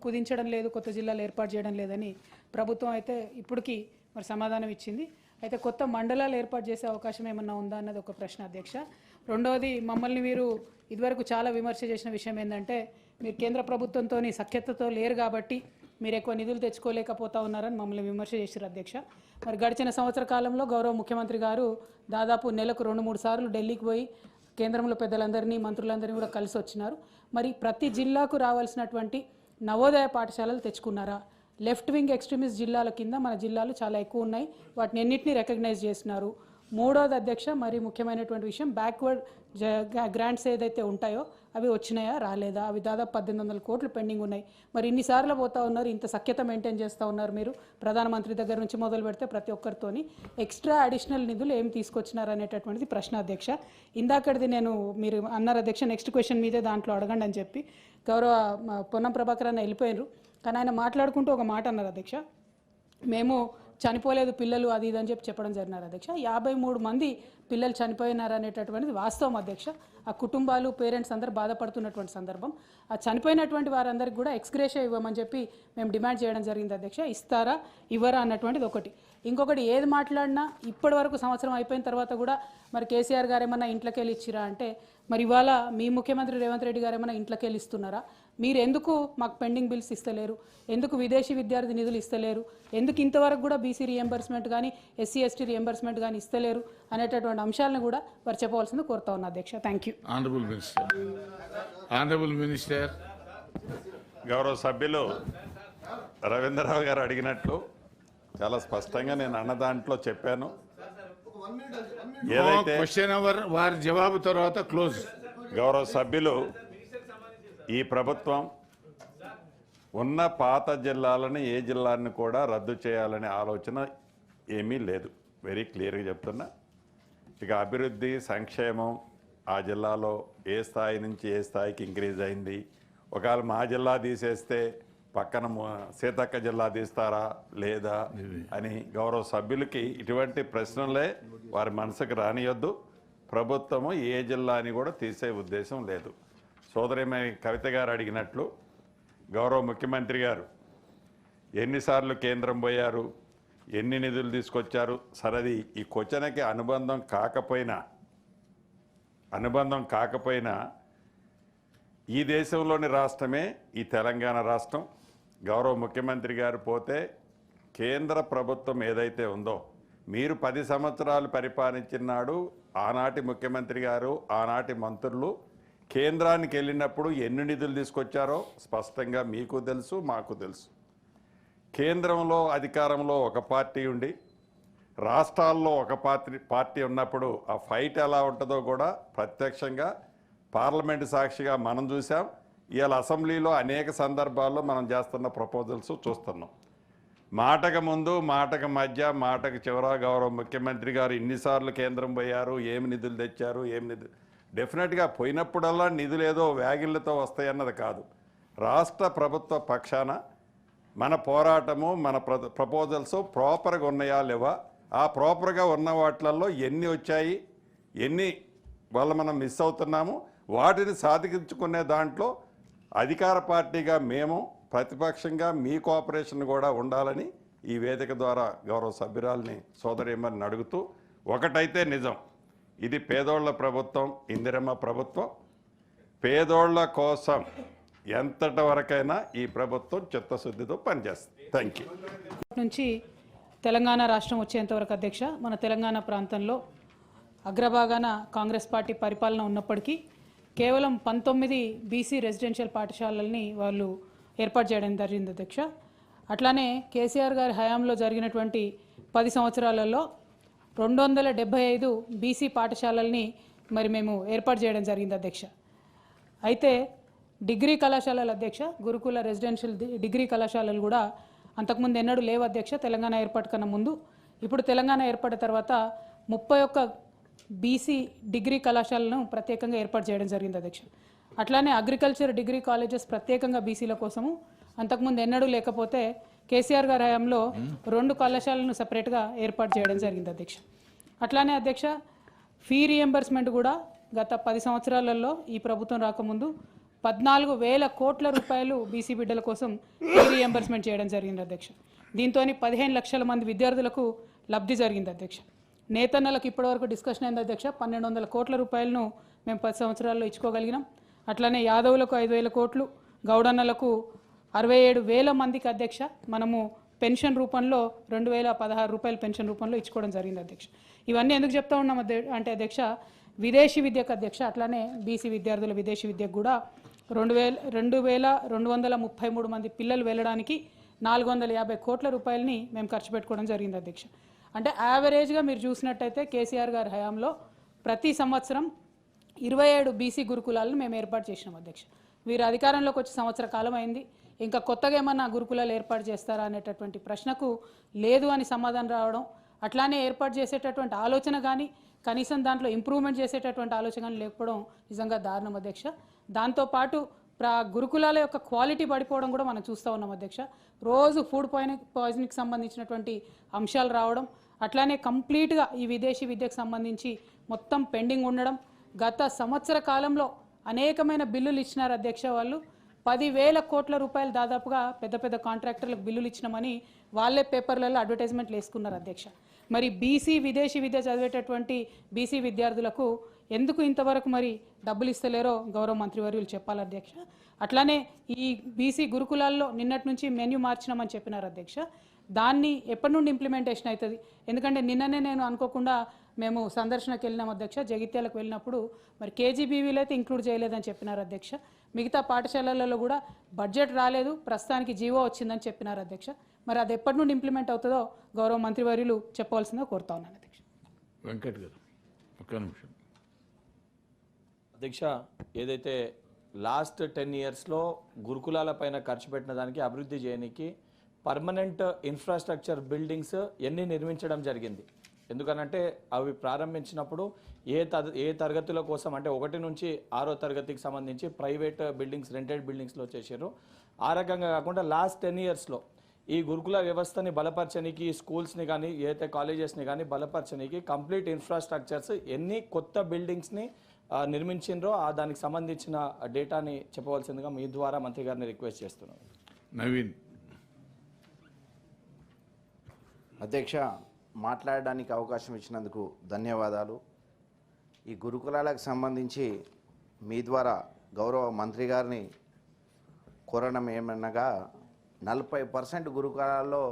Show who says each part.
Speaker 1: కుదించడం లేదు, కొత్త జిల్లాలు ఏర్పాటు చేయడం లేదని ప్రభుత్వం అయితే ఇప్పటికీ మరి సమాధానం ఇచ్చింది. అయితే కొత్త మండలాలు ఏర్పాటు చేసే అవకాశం ఏమన్నా ఉందా అన్నది ఒక ప్రశ్న అధ్యక్ష. రెండవది, మమ్మల్ని మీరు ఇదివరకు చాలా విమర్శ చేసిన విషయం ఏంటంటే మీరు కేంద్ర ప్రభుత్వంతో సఖ్యతతో లేరు కాబట్టి మీరు ఎక్కువ నిధులు తెచ్చుకోలేకపోతా ఉన్నారని మమ్మల్ని విమర్శ చేశారు అధ్యక్ష. మరి గడిచిన సంవత్సర కాలంలో గౌరవ ముఖ్యమంత్రి గారు దాదాపు నెలకు 2-3 సార్లు ఢిల్లీకి పోయి కేంద్రంలో పెద్దలందరినీ మంత్రులందరినీ కూడా కలిసి వచ్చినారు. మరి ప్రతి జిల్లాకు రావాల్సినటువంటి నవోదయ పాఠశాలలు తెచ్చుకున్నారా? లెఫ్ట్ వింగ్ ఎక్స్ట్రీమిస్ట్ జిల్లాల కింద మన జిల్లాలు చాలా ఎక్కువ ఉన్నాయి, వాటిని ఎన్నింటినీ రికగ్నైజ్ చేస్తున్నారు. మూడోది అధ్యక్ష, మరి ముఖ్యమైనటువంటి విషయం, బ్యాక్వర్డ్ గ్రాంట్స్ ఏదైతే ఉంటాయో అవి వచ్చినాయా రాలేదా? అవి దాదాపు 1800 కోట్లు పెండింగ్ ఉన్నాయి. మరి ఇన్నిసార్లు పోతా ఉన్నారు, ఇంత సఖ్యత మెయింటైన్ చేస్తూ ఉన్నారు మీరు, ప్రధానమంత్రి దగ్గర నుంచి మొదలు పెడితే ప్రతి ఒక్కరితోని ఎక్స్ట్రా అడిషనల్ నిధులు ఏం తీసుకొచ్చినారు అనేటటువంటిది ప్రశ్న అధ్యక్ష. ఇందాకటిది నేను మీరు అన్నారు అధ్యక్ష, నెక్స్ట్ క్వశ్చన్ మీదే దాంట్లో అడగండి అని చెప్పి గౌరవ పొన్నం ప్రభాకర్ అన్న వెళ్ళిపోయినారు. కానీ ఆయన మాట్లాడుకుంటూ ఒక మాట అన్నారు అధ్యక్ష, మేము చనిపోలేదు పిల్లలు అది ఇది అని చెప్పడం జరిగినారు అధ్యక్ష. 53 మంది పిల్లలు చనిపోయినారు అనేటటువంటిది వాస్తవం అధ్యక్ష. ఆ కుటుంబాలు పేరెంట్స్ అందరూ బాధపడుతున్నటువంటి సందర్భం. ఆ చనిపోయినటువంటి వారందరికీ కూడా ఎక్స్గ్రేషియా ఇవ్వమని చెప్పి మేము డిమాండ్ చేయడం జరిగింది అధ్యక్ష. ఇస్తారా ఇవ్వరా అన్నటువంటిది ఒకటి. ఇంకొకటి, ఏది మాట్లాడినా ఇప్పటి వరకు సంవత్సరం అయిపోయిన తర్వాత కూడా మరి కేసీఆర్ గారు ఏమన్నా ఇంట్లోకి వెళ్ళి ఇచ్చిరా అంటే, మరి ఇవాళ మీ ముఖ్యమంత్రి రేవంత్ రెడ్డి గారు ఏమన్నా ఇంట్లోకి వెళ్ళి ఇస్తున్నారా? మీరు ఎందుకు మాకు పెండింగ్ బిల్స్ ఇస్తలేరు? ఎందుకు విదేశీ విద్యార్థి నిధులు ఇస్తలేరు? ఎందుకు ఇంతవరకు కూడా బీసీ రియంబర్స్మెంట్ కానీ ఎస్సీ ఎస్టీ రియంబర్స్మెంట్ కానీ ఇస్తలేరు అనేటటువంటి అంశాలను కూడా వారు చెప్పవలసింది కోరుతా ఉన్నా అధ్యక్ష. Thank you.
Speaker 2: Honourable minister.
Speaker 3: గౌరవ సభ్యులు రవీంద్రరావు గారు అడిగినట్లు చాలా స్పష్టంగా నేను అన్న దాంట్లో చెప్పాను.
Speaker 2: ఏదైతే క్వశ్చన్ అవర్ వారి జవాబు తర్వాత క్లోజ్.
Speaker 3: గౌరవ సభ్యులు, ఈ ప్రభుత్వం ఉన్న పాత జిల్లాలను ఏ జిల్లాలను కూడా రద్దు చేయాలనే ఆలోచన ఏమీ లేదు. వెరీ క్లియర్గా చెప్తున్నా. ఇక అభివృద్ధి సంక్షేమం ఆ జిల్లాలో ఏ స్థాయి నుంచి ఏ స్థాయికి ఇంక్రీజ్ అయింది, ఒకవేళ మా జిల్లా తీసేస్తే పక్కన సీతక్క జిల్లా తీస్తారా లేదా అని గౌరవ సభ్యులకి ఇటువంటి ప్రశ్నలే వారి మనసుకు రానియొద్దు. ప్రభుత్వము ఏ జిల్లాని కూడా తీసే ఉద్దేశం లేదు. సోదరిమణి కవిత గారు అడిగినట్లు గౌరవ ముఖ్యమంత్రి గారు ఎన్నిసార్లు కేంద్రం పోయారు, ఎన్ని నిధులు తీసుకొచ్చారు, సరది ఈ క్వశ్చన్కి అనుబంధం కాకపోయినా ఈ దేశంలోని రాష్ట్రమే ఈ తెలంగాణ రాష్ట్రం. గౌరవ ముఖ్యమంత్రి గారు పోతే కేంద్ర ప్రభుత్వం ఏదైతే ఉందో, మీరు 10 సంవత్సరాలు పరిపాలించినాడు ఆనాటి ముఖ్యమంత్రి గారు ఆనాటి మంత్రులు కేంద్రానికి వెళ్ళినప్పుడు ఎన్ని నిధులు తీసుకొచ్చారో స్పష్టంగా మీకు తెలుసు, మాకు తెలుసు. కేంద్రంలో అధికారంలో ఒక పార్టీ ఉండి రాష్ట్రాల్లో ఒక పార్టీ ఉన్నప్పుడు ఆ ఫైట్ ఎలా ఉంటుందో కూడా ప్రత్యక్షంగా పార్లమెంటు సాక్షిగా మనం చూసాం. ఇవాళ అసెంబ్లీలో అనేక సందర్భాల్లో మనం చేస్తున్న ప్రపోజల్స్ చూస్తున్నాం. మాటకు ముందు, మాటకు మధ్య, మాటకు చివర గౌరవ ముఖ్యమంత్రి గారు ఇన్నిసార్లు కేంద్రం పోయారు, ఏమి నిధులు తెచ్చారు, ఏమి నిధులు, డెఫినెట్గా పోయినప్పుడల్లా నిధులు ఏదో వ్యాగిళ్లతో వస్తాయన్నది కాదు. రాష్ట్ర ప్రభుత్వ పక్షాన మన పోరాటము, మన ప్రపోజల్స్ ప్రాపర్గా ఉన్నాయా లేవా, ఆ ప్రాపర్గా ఉన్న వాటిల్లో ఎన్ని వచ్చాయి, ఎన్ని వల్ల మనం మిస్ అవుతున్నాము, వాటిని సాధించుకునే దాంట్లో అధికార పార్టీగా మేము, ప్రతిపక్షంగా మీ కోఆపరేషన్ కూడా ఉండాలని ఈ వేదిక ద్వారా గౌరవ సభ్యురాల్ని సోదరీమణిని అడుగుతూ, ఒకటైతే నిజం, ఇది పేదోళ్ల ప్రభుత్వం, ఇందిరమ్మ ప్రభుత్వం. పేదోళ్ల కోసం ఎంతటి వరకైనా ఈ ప్రభుత్వం చిత్తశుద్ధితో పనిచేస్తుంది. Thank you.
Speaker 1: నుంచి తెలంగాణ రాష్ట్రం వచ్చేంతవరకు అధ్యక్ష, మన తెలంగాణ ప్రాంతంలో అగ్రభాగాన కాంగ్రెస్ పార్టీ పరిపాలన ఉన్నప్పటికీ కేవలం 19 బీసీ రెసిడెన్షియల్ పాఠశాలల్ని వాళ్ళు ఏర్పాటు చేయడం జరిగింది అధ్యక్ష. అట్లానే కేసీఆర్ గారి హయాంలో జరిగినటువంటి 10 సంవత్సరాలలో 275 బీసీ పాఠశాలల్ని మరి మేము ఏర్పాటు చేయడం జరిగింది అధ్యక్ష. అయితే డిగ్రీ కళాశాలల అధ్యక్ష, గురుకుల రెసిడెన్షియల్ డిగ్రీ కళాశాలలు కూడా అంతకుముందు ఎన్నడూ లేవు అధ్యక్ష తెలంగాణ ఏర్పాటు కన్నా ముందు. ఇప్పుడు తెలంగాణ ఏర్పడిన తర్వాత 31 బీసీ డిగ్రీ కళాశాలను ప్రత్యేకంగా ఏర్పాటు చేయడం జరిగింది అధ్యక్ష. అట్లానే అగ్రికల్చర్ డిగ్రీ కాలేజెస్ ప్రత్యేకంగా బీసీల కోసము అంతకుముందు ఎన్నడూ లేకపోతే కేసీఆర్ గారి హయాంలో 2 కళాశాలను సపరేట్గా ఏర్పాటు చేయడం జరిగింది అధ్యక్ష. అట్లానే అధ్యక్ష, ఫీ రియంబర్స్మెంట్ కూడా గత 10 సంవత్సరాలలో ఈ ప్రభుత్వం రాకముందు 14,000 కోట్ల రూపాయలు బీసీ బిడ్డల కోసం రీఎంబర్స్మెంట్ చేయడం జరిగింది అధ్యక్ష. దీంతో 15 లక్షల మంది విద్యార్థులకు లబ్ధి జరిగింది అధ్యక్ష. నేతన్నలకు ఇప్పటివరకు డిస్కషన్ అయింది అధ్యక్ష. 1,200 కోట్ల రూపాయలను మేము 10 సంవత్సరాల్లో ఇచ్చుకోగలిగినాం. అట్లనే యాదవులకు 5,000 కోట్లు, గౌడన్నలకు 67,000 మందికి అధ్యక్ష మనము పెన్షన్ రూపంలో 2,016 రూపాయల పెన్షన్ రూపంలో ఇచ్చుకోవడం జరిగింది అధ్యక్ష. ఇవన్నీ ఎందుకు చెప్తా ఉన్నాం అంటే అధ్యక్ష, విదేశీ విద్యకు అధ్యక్ష, అట్లానే బీసీ విద్యార్థుల విదేశీ విద్యకు కూడా 2,233 మంది పిల్లలు వెళ్ళడానికి 450 కోట్ల రూపాయలని మేము ఖర్చు పెట్టుకోవడం జరిగింది అధ్యక్ష. అంటే యావరేజ్గా మీరు చూసినట్టయితే కేసీఆర్ గారి హయాంలో ప్రతి సంవత్సరం 27 బీసీ గురుకులాలను మేము ఏర్పాటు చేసినాం అధ్యక్ష. వీరు అధికారంలోకి వచ్చి సంవత్సర కాలం అయింది. ఇంకా కొత్తగా ఏమన్నా గురుకులాలు ఏర్పాటు చేస్తారా అనేటటువంటి ప్రశ్నకు లేదు అని సమాధానం రావడం, అట్లానే ఏర్పాటు చేసేటటువంటి ఆలోచన కానీ కనీసం దాంట్లో ఇంప్రూవ్మెంట్ చేసేటటువంటి ఆలోచన కానీ లేకపోవడం నిజంగా దారుణం అధ్యక్ష. దాంతోపాటు గురుకులాల యొక్క క్వాలిటీ పడిపోవడం కూడా మనం చూస్తూ ఉన్నాం అధ్యక్ష. రోజు ఫుడ్ పాయిజనింగ్కి సంబంధించినటువంటి అంశాలు రావడం, అట్లానే కంప్లీట్గా ఈ విదేశీ విద్యకు సంబంధించి మొత్తం పెండింగ్ ఉండడం. గత సంవత్సర కాలంలో అనేకమైన బిల్లులు ఇచ్చినారు అధ్యక్ష. వాళ్ళు 10,000 కోట్ల రూపాయలు దాదాపుగా పెద్ద పెద్ద కాంట్రాక్టర్లకు బిల్లులు ఇచ్చినామని వాళ్ళే పేపర్లలో అడ్వర్టైజ్మెంట్లు వేసుకున్నారు అధ్యక్ష. మరి బీసీ విదేశీ విద్య చదివేటటువంటి బీసీ విద్యార్థులకు ఎందుకు ఇంతవరకు మరి డబ్బులు ఇస్తలేరో గౌరవ మంత్రివర్యులు చెప్పాలి అధ్యక్ష. అట్లానే ఈ బీసీ గురుకులాల్లో నిన్నటి నుంచి మెన్యూ మార్చినామని చెప్పినారు అధ్యక్ష. దాన్ని ఎప్పటి నుండి ఇంప్లిమెంటేషన్ అవుతుంది? ఎందుకంటే నిన్ననే నేను అనుకోకుండా మేము సందర్శనకు వెళ్ళినాం అధ్యక్ష. జగిత్యాలకు వెళ్ళినప్పుడు మరి కేజీబీవీలు అయితే ఇంక్లూడ్ చేయలేదని చెప్పినారు అధ్యక్ష. మిగతా పాఠశాలలలో కూడా బడ్జెట్ రాలేదు, ప్రస్తుతానికి జీవో వచ్చిందని చెప్పినారు అధ్యక్ష. మరి అది ఎప్పటి నుండి ఇంప్లిమెంట్ అవుతుందో గౌరవ మంత్రివర్యులు చెప్పవలసిందిగా కోరుతా ఉన్నాను అధ్యక్ష.
Speaker 2: వెంకట్ గారు ఒక్క నిమిషం.
Speaker 4: అధ్యక్ష, ఏదైతే లాస్ట్ 10 ఇయర్స్లో గురుకులాల పైన ఖర్చు పెట్టిన దానికి అభివృద్ధి చేయడానికి పర్మనెంట్ ఇన్ఫ్రాస్ట్రక్చర్ బిల్డింగ్స్ ఎన్ని నిర్మించడం జరిగింది? ఎందుకనంటే అవి ప్రారంభించినప్పుడు ఏ తరగతుల కోసం అంటే 1 నుంచి 6వ తరగతికి సంబంధించి ప్రైవేట్ బిల్డింగ్స్, రెంటెడ్ బిల్డింగ్స్లో చేశారు. ఆ రకంగా కాకుండా లాస్ట్ 10 ఇయర్స్లో ఈ గురుకుల వ్యవస్థని బలపరచడానికి, స్కూల్స్ని కానీ ఏదైతే కాలేజెస్ని కానీ బలపరచడానికి కంప్లీట్ ఇన్ఫ్రాస్ట్రక్చర్స్ ఎన్ని కొత్త బిల్డింగ్స్ని నిర్మించిండ్రో దానికి సంబంధించిన డేటాని చెప్పవలసిందిగా మీ ద్వారా మంత్రి గారిని రిక్వెస్ట్ చేస్తున్నాను.
Speaker 2: నవీన్.
Speaker 5: అధ్యక్ష, మాట్లాడడానికి అవకాశం ఇచ్చినందుకు ధన్యవాదాలు. ఈ గురుకులాలకు సంబంధించి మీ ద్వారా గౌరవ మంత్రి గారిని కోరడం ఏమనగా 40% గురుకులాల్లో